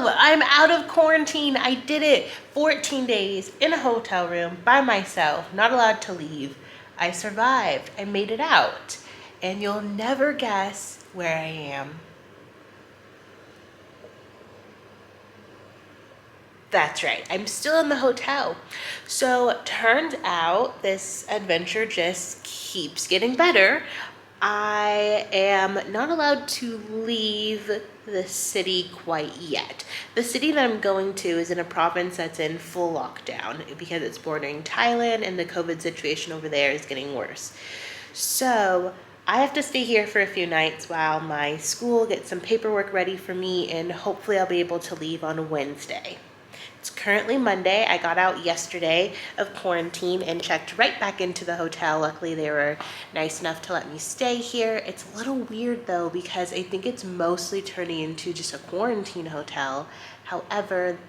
I'm out of quarantine. I did it. 14 days in a hotel room by myself, not allowed to leave. I survived. I made it out. And you'll never guess where I am. That's right. I'm still in the hotel. So turns out this adventure just keeps getting better. I am not allowed to leave the city quite yet. The city that I'm going to is in a province that's in full lockdown because it's bordering Thailand and the COVID situation over there is getting worse. So I have to stay here for a few nights while my school gets some paperwork ready for me, and hopefully I'll be able to leave on Wednesday. It's currently Monday. I got out yesterday of quarantine and checked right back into the hotel. Luckily, they were nice enough to let me stay here. It's a little weird though, because I think it's mostly turning into just a quarantine hotel. However,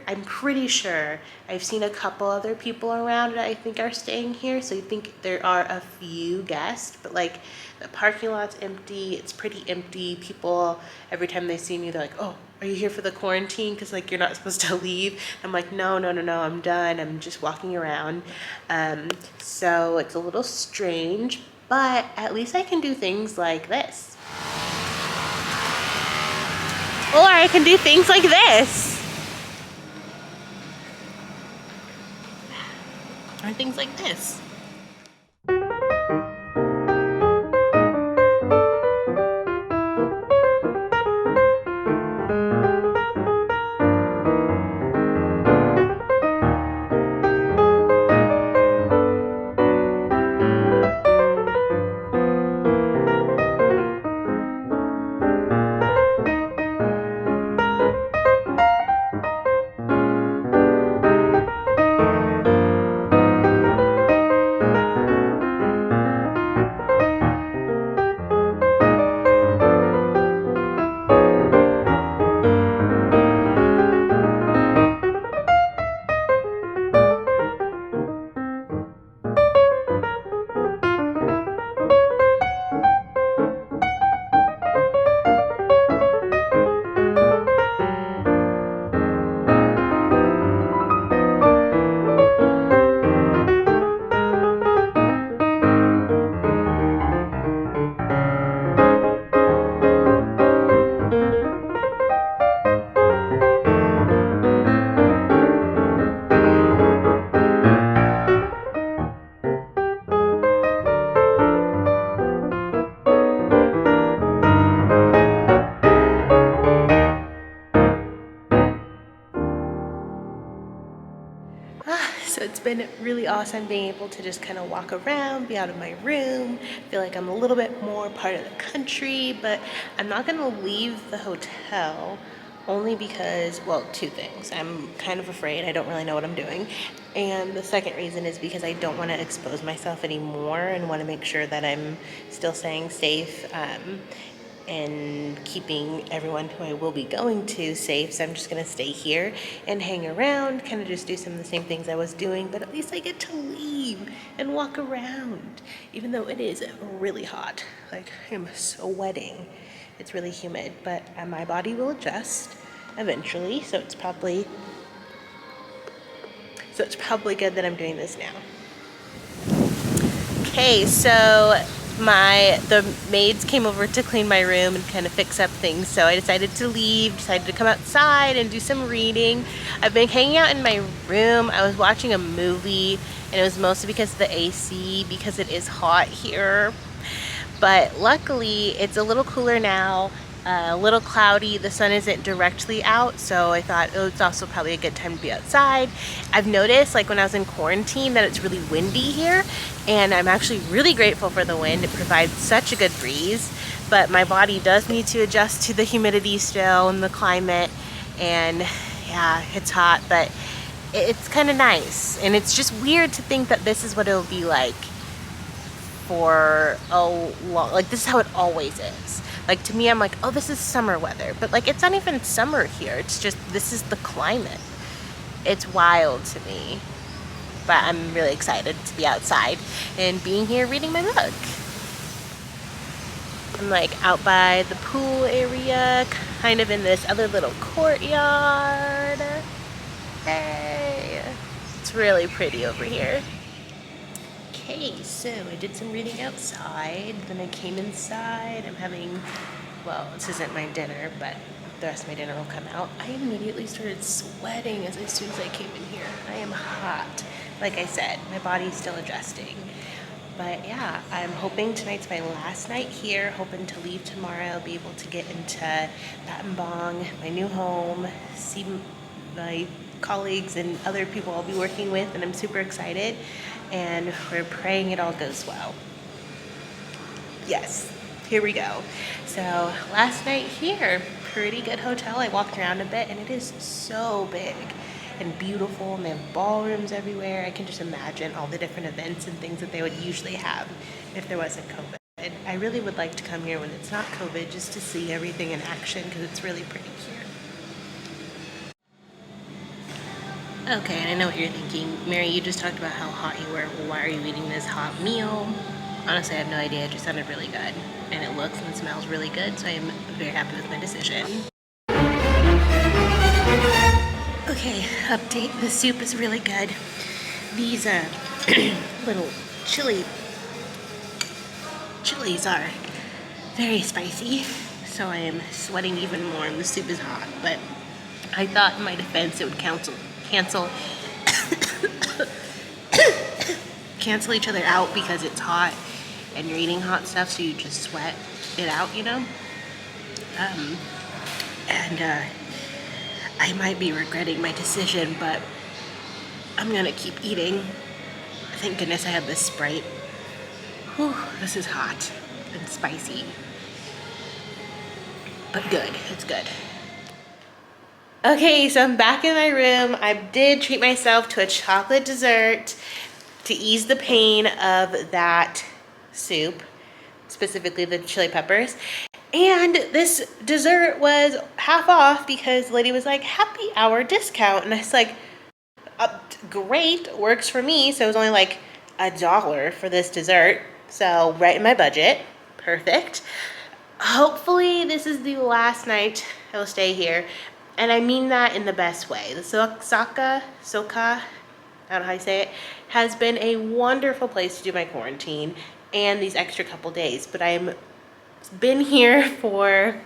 I'm pretty sure I've seen a couple other people around that I think are staying here. So I think there are a few guests, but like the parking lot's empty. It's pretty empty. People, every time they see me, they're like, oh, are you here for the quarantine? Because like you're not supposed to leave. I'm like, no, I'm done. I'm just walking around. So it's a little strange, but at least I can do things like this. Or I can do things like this. Or things like this. So it's been really awesome being able to just kind of walk around, be out of my room, feel like I'm a little bit more part of the country, but I'm not gonna leave the hotel only because, well, two things. I'm kind of afraid, I don't really know what I'm doing. And the second reason is because I don't wanna expose myself anymore and wanna make sure that I'm still staying safe and keeping everyone who I will be going to safe. So I'm just gonna stay here and hang around, kind of just do some of the same things I was doing, but at least I get to leave and walk around, even though it is really hot. Like, I'm sweating. It's really humid, but my body will adjust eventually, so it's probably good that I'm doing this now. Okay, so the maids came over to clean my room and kind of fix up things, so I decided to leave, decided to come outside and do some reading. I've been hanging out in my room. I was watching a movie, and it was mostly because of the AC, because it is hot here. But luckily, it's a little cooler now, a little cloudy. The sun isn't directly out, so I thought it's also probably a good time to be outside. I've noticed, like when I was in quarantine, that it's really windy here, and I'm actually really grateful for the wind. It provides such a good breeze, but my body does need to adjust to the humidity still and the climate, and yeah, it's hot, but it's kind of nice. And it's just weird to think that this is what it'll be like for a long, like this is how it always is. Like to me, I'm like, oh, this is summer weather, but like it's not even summer here. It's just, this is the climate. It's wild to me, but I'm really excited to be outside and being here reading my book. I'm like out by the pool area, kind of in this other little courtyard. Hey, it's really pretty over here. Okay, so I did some reading outside, then I came inside. I'm having, well, this isn't my dinner, but the rest of my dinner will come out. I immediately started sweating as soon as I came in here. I am hot. Like I said, my body's still adjusting. But yeah, I'm hoping tonight's my last night here, hoping to leave tomorrow, be able to get into Battambang, my new home, see my colleagues and other people I'll be working with, and I'm super excited, and we're praying it all goes well. Yes, here we go. So last night here, pretty good hotel. I walked around a bit and it is so big and beautiful, and they have ballrooms everywhere. I can just imagine all the different events and things that they would usually have if there wasn't COVID. I really would like to come here when it's not COVID just to see everything in action because it's really pretty here. Okay, and I know what you're thinking. Mary, you just talked about how hot you were. Well, why are you eating this hot meal? Honestly, I have no idea. It just sounded really good. And it looks and smells really good, so I'm very happy with my decision. Okay, update. The soup is really good. These little chilies are very spicy, so I am sweating even more, and the soup is hot. But I thought in my defense it would cancel cancel each other out because it's hot and you're eating hot stuff, so you just sweat it out, you know? I might be regretting my decision, but I'm gonna keep eating. Thank goodness I have this Sprite. Whew, this is hot and spicy, but good, it's good. Okay, so I'm back in my room. I did treat myself to a chocolate dessert to ease the pain of that soup, specifically the chili peppers. And this dessert was half off because the lady was like, happy hour discount. And I was like, great, works for me. So it was only like $1 for this dessert. So right in my budget, perfect. Hopefully this is the last night I will stay here. And I mean that in the best way. The Soka, I don't know how you say it, has been a wonderful place to do my quarantine and these extra couple days. But I'm been here for,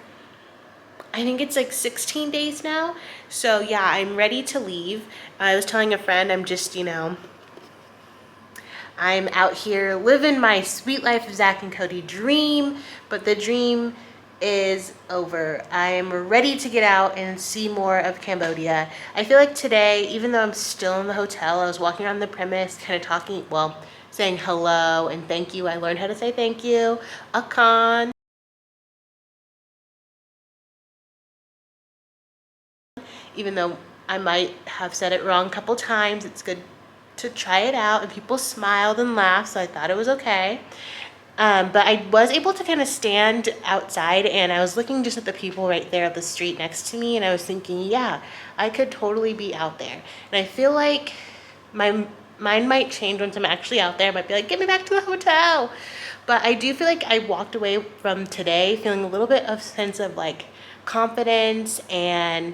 I think it's like 16 days now. So yeah, I'm ready to leave. I was telling a friend, I'm just, I'm out here living my sweet life of Zach and Cody dream, but the dream is over. I am ready to get out and see more of Cambodia. I feel like today, even though I'm still in the hotel, I was walking around the premise, kind of talking, well, saying hello and thank you. I learned how to say thank you. Akan. Even though I might have said it wrong a couple times, it's good to try it out. And people smiled and laughed, so I thought it was okay. But I was able to kind of stand outside, and I was looking just at the people right there at the street next to me, and I was thinking, yeah, I could totally be out there. And I feel like my mind might change once I'm actually out there. I might be like, get me back to the hotel. But I do feel like I walked away from today feeling a little bit of sense of like confidence and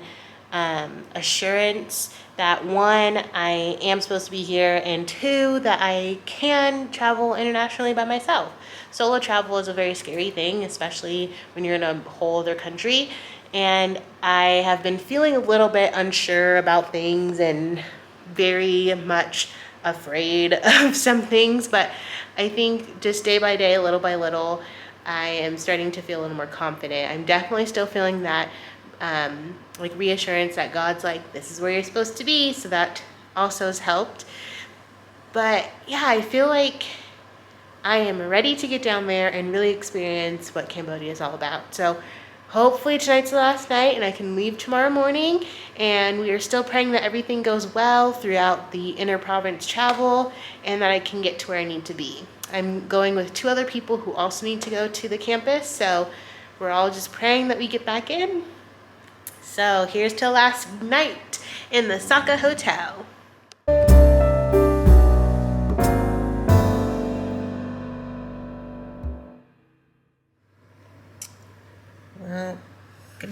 assurance that one, I am supposed to be here, and two, that I can travel internationally by myself. Solo travel is a very scary thing, especially when you're in a whole other country. And I have been feeling a little bit unsure about things and very much afraid of some things. But I think just day by day, little by little, I am starting to feel a little more confident. I'm definitely still feeling that like reassurance that God's like, this is where you're supposed to be. So that also has helped. But yeah, I feel like I am ready to get down there and really experience what Cambodia is all about. So hopefully tonight's the last night and I can leave tomorrow morning. And we are still praying that everything goes well throughout the inter-province travel and that I can get to where I need to be. I'm going with 2 other people who also need to go to the campus. So we're all just praying that we get back in. So here's to last night in the Soka Hotel.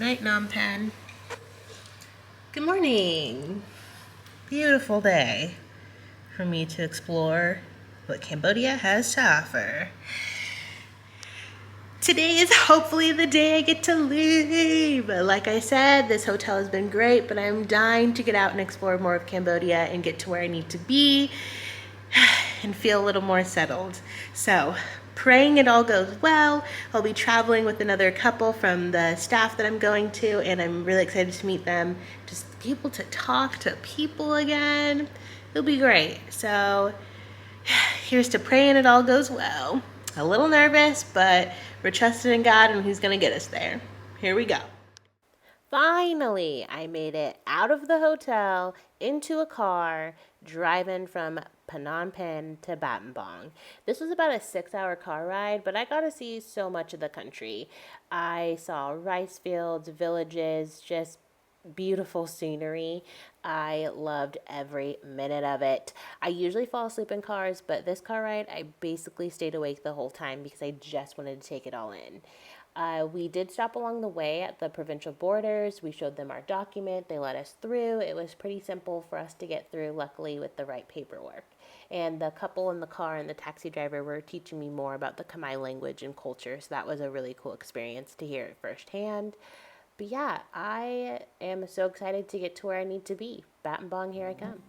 Night, Nom Pen. Good morning. Beautiful day for me to explore what Cambodia has to offer. Today is hopefully the day I get to leave. Like I said, this hotel has been great, but I'm dying to get out and explore more of Cambodia and get to where I need to be and feel a little more settled. So, praying it all goes well. I'll be traveling with another couple from the staff that I'm going to, and I'm really excited to meet them. Just be able to talk to people again. It'll be great. So, here's to praying it all goes well. A little nervous, but we're trusting in God and He's gonna get us there. Here we go. Finally, I made it out of the hotel, into a car, driving from Phnom Penh to Battambang. This was about a 6-hour car ride, but I got to see so much of the country. I saw rice fields, villages, just beautiful scenery. I loved every minute of it. I usually fall asleep in cars, but this car ride, I basically stayed awake the whole time because I just wanted to take it all in. We did stop along the way at the provincial borders. We showed them our document. They let us through. It was pretty simple for us to get through, luckily, with the right paperwork. And the couple in the car and the taxi driver were teaching me more about the Khmer language and culture, so that was a really cool experience to hear it firsthand. But yeah, I am so excited to get to where I need to be. Battambang, here I come.